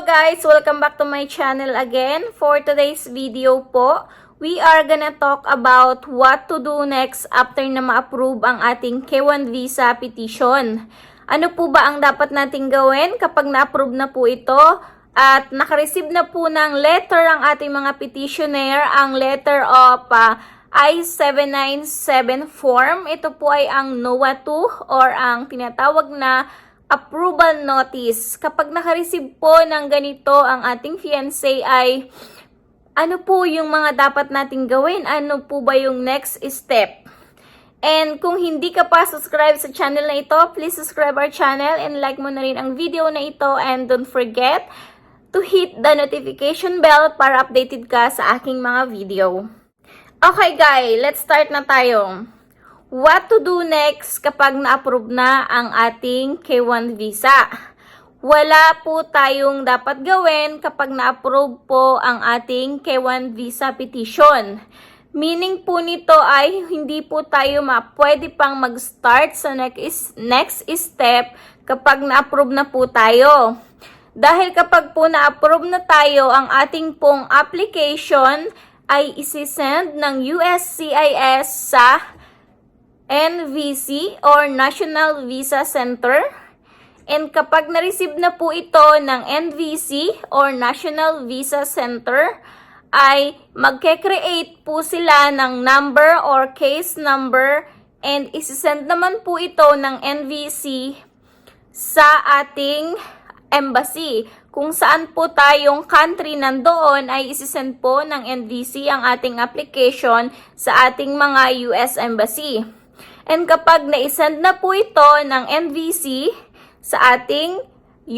guys! Welcome back to my channel again. For today's video po, we are gonna talk about what to do next after na ma-approve ang ating K1 visa petition. Ano po ba ang dapat nating gawin kapag na-approve na po ito at nakareceive na po ng letter ang ating mga petitioner, ang letter of I-797 form. Ito po ay ang NOA 2 or ang tinatawag na approval notice. Kapag nakareceive po ng ganito ang ating fiancé ay ano po yung mga dapat nating gawin? Ano po ba yung next step? And kung hindi ka pa subscribe sa channel na ito, please subscribe our channel and like mo na rin ang video na ito, and don't forget to hit the notification bell para updated ka sa aking mga video. Okay guys, let's start na tayo. What to do next kapag na-approve na ang ating K1 visa? Wala po tayong dapat gawin kapag na-approve po ang ating K1 visa petition. Meaning po nito ay hindi po tayo pwede pang mag-start sa next step kapag na-approve na po tayo. Dahil kapag po na-approve na tayo, ang ating pong application ay isi-send ng USCIS sa NVC or National Visa Center. And kapag na-receive na po ito ng NVC or National Visa Center, ay magke-create po sila ng number or case number and isi-send naman po ito ng NVC sa ating embassy. Kung saan po tayong country nandoon ay isi-send po ng NVC ang ating application sa ating mga US Embassy. And kapag na-send na po ito ng NVC sa ating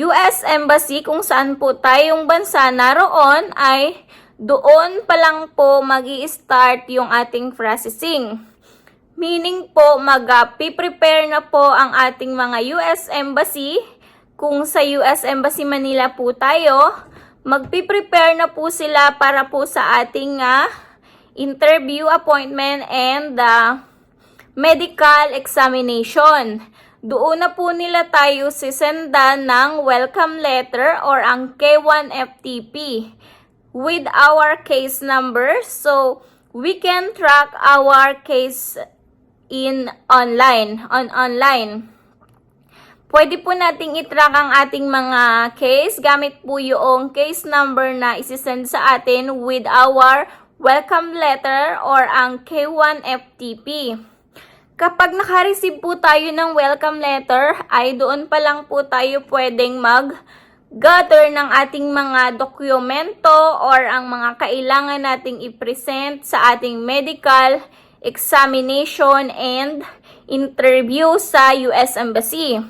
US Embassy kung saan po tayong bansa naroon, ay doon pa lang po mag-i-start yung ating processing. Meaning po mag-prepare na po ang ating mga US Embassy. Kung sa US Embassy Manila po tayo, mag-prepare na po sila para po sa ating interview appointment and medical examination. Doon na po nila tayo sisendan ng welcome letter or ang K1 FTP with our case number, so we can track our case online. Pwede po nating i-track ang ating mga case gamit po yung case number na isisend sa atin with our welcome letter or ang K1 FTP. Kapag naka-receive po tayo ng welcome letter, ay doon pa lang po tayo pwedeng mag-gather ng ating mga dokumento or ang mga kailangan nating i-present sa ating medical examination and interview sa US Embassy.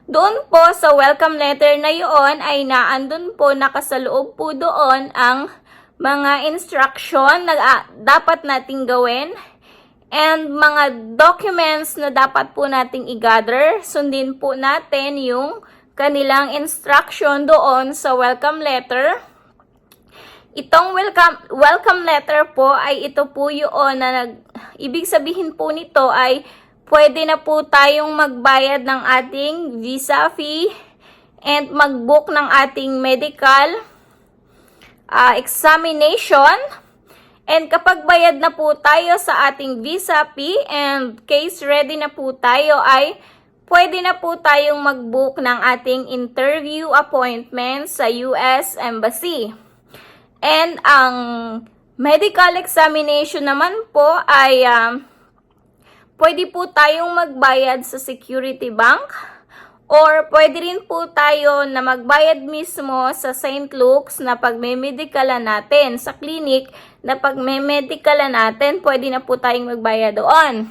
Doon po sa welcome letter na yun ay naandun po, nakasaloob po doon ang mga instruction na dapat nating gawin and mga documents na dapat po nating i-gather. Sundin po natin yung kanilang instruction doon sa welcome letter. Itong welcome letter po ay ito po yun na ibig sabihin po nito ay pwede na po tayong magbayad ng ating visa fee and mag-book ng ating medical examination. And kapag bayad na po tayo sa ating visa fee and case ready na po tayo, ay pwede na po tayong mag-book ng ating interview appointment sa US Embassy. And ang medical examination naman po ay pwede po tayong magbayad sa Security Bank or pwede rin po tayo na magbayad mismo sa St. Luke's na pagme-medicala natin. Sa clinic na pagme-medicala natin, pwede na po tayong magbayad doon.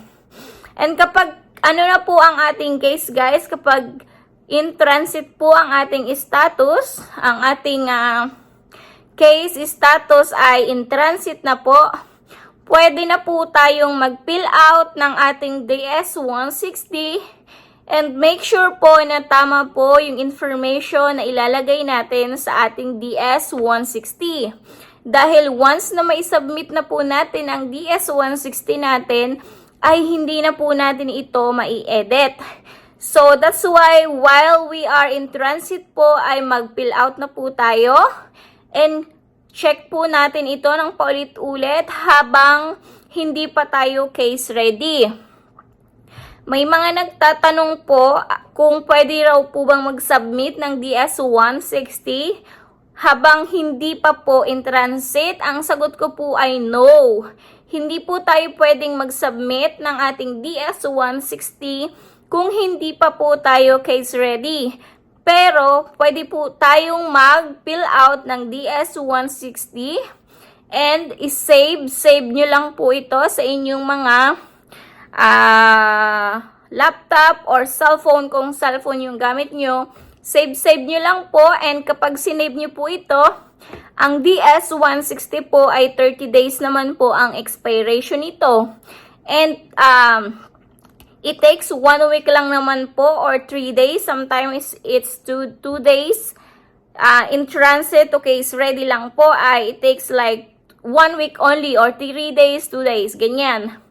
And kapag ano na po ang ating case guys, kapag in transit po ang ating status, ang ating case status ay in transit na po, pwede na po tayong mag-fill out ng ating DS-160 and make sure po na tama po yung information na ilalagay natin sa ating DS-160. Dahil once na mai-submit na po natin ang DS-160 natin, ay hindi na po natin ito mai-edit. So, that's why while we are in transit po ay mag-fill out na po tayo. And check po natin ito ng paulit-ulit habang hindi pa tayo case ready. May mga nagtatanong po kung pwede raw po bang mag-submit ng DS-160 habang hindi pa po in transit. Ang sagot ko po ay no. Hindi po tayo pwedeng mag-submit ng ating DS-160 kung hindi pa po tayo case ready. Pero, pwede po tayong mag-fill out ng DS-160 and save nyo lang po ito sa inyong mga laptop or cellphone kung cellphone yung gamit nyo. Save nyo lang po, and kapag sinave nyo po ito, ang DS-160 po ay 30 days naman po ang expiration nito. And, it takes 1 week lang naman po or 3 days. Sometimes it's 2 days. In transit, okay, is ready lang po ay it takes like 1 week only or 3 days, 2 days, ganyan.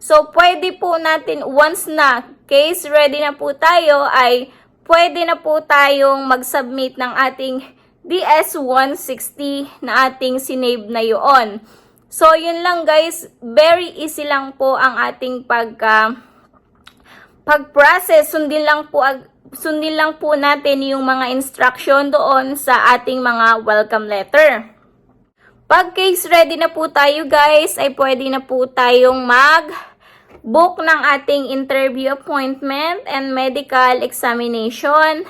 So, pwede po natin, once na case ready na po tayo, ay pwede na po tayong mag-submit ng ating DS-160 na ating sinave na yun. So, yun lang guys, very easy lang po ang ating pag-process. Sundin lang po natin yung mga instruction doon sa ating mga welcome letter. Pag case ready na po tayo guys, ay pwede na po tayong mag-book ng ating interview appointment and medical examination.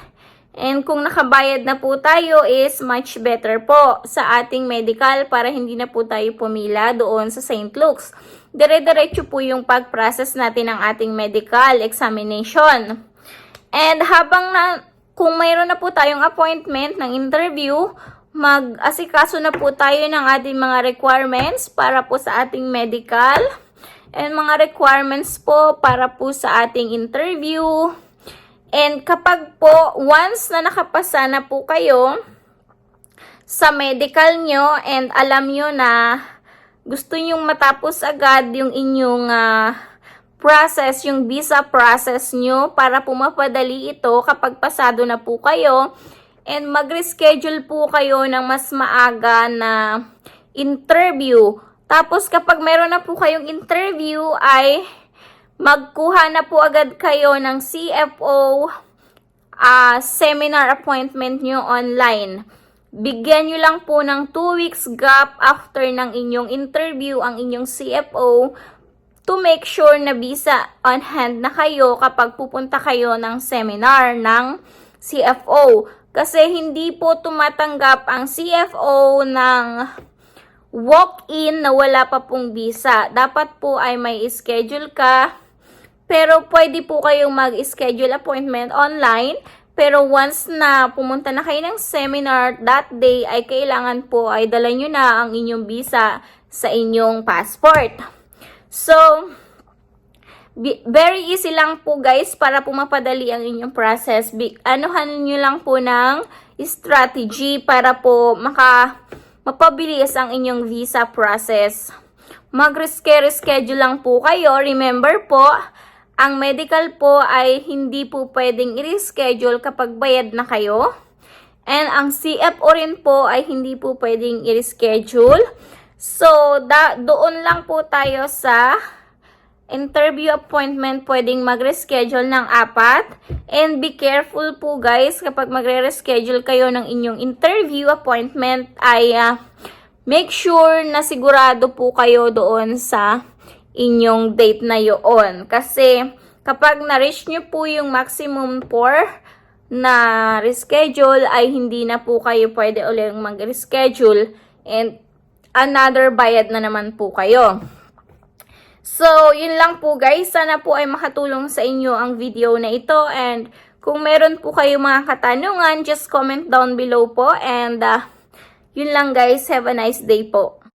And kung nakabayad na po tayo is much better po sa ating medical para hindi na po tayo pumila doon sa St. Luke's. Dire-diretso po yung pag-process natin ng ating medical examination. And kung mayroon na po tayong appointment ng interview, mag-asikaso na po tayo ng ating mga requirements para po sa ating medical and mga requirements po para po sa ating interview. And kapag po, once na nakapasa na po kayo sa medical nyo and alam nyo na gusto nyong matapos agad yung inyong process, yung visa process nyo para po mapadali ito kapag pasado na po kayo, and mag-reschedule po kayo ng mas maaga na interview. Tapos kapag meron na po kayong interview ay magkuha na po agad kayo ng CFO seminar appointment nyo online. Bigyan nyo lang po ng 2 weeks gap after ng inyong interview ang inyong CFO to make sure na visa on hand na kayo kapag pupunta kayo ng seminar ng CFO. Kasi hindi po tumatanggap ang CFO ng walk-in na wala pa pong visa. Dapat po ay may schedule ka. Pero pwede po kayong mag-schedule appointment online. Pero once na pumunta na kayo ng seminar, that day ay kailangan po ay dala nyo na ang inyong visa sa inyong passport. So, very easy lang po guys para po mapadali ang inyong process. Anuhan nyo lang po ng strategy para po mapabilis ang inyong visa process. Mag-reschedule lang po kayo. Remember po, ang medical po ay hindi po pwedeng i-reschedule kapag bayad na kayo. And ang CFO rin po ay hindi po pwedeng i-reschedule. So, doon lang po tayo sa interview appointment pwedeng mag-reschedule ng 4. And be careful po guys, kapag magre-reschedule kayo ng inyong interview appointment ay make sure na sigurado po kayo doon sa inyong date na yoon. Kasi kapag na-reach nyo po yung maximum 4 na reschedule ay hindi na po kayo pwede ulit mag-reschedule and another bayad na naman po kayo. So, yun lang po guys. Sana po ay makatulong sa inyo ang video na ito, and kung meron po kayo mga katanungan, just comment down below po, and yun lang guys. Have a nice day po.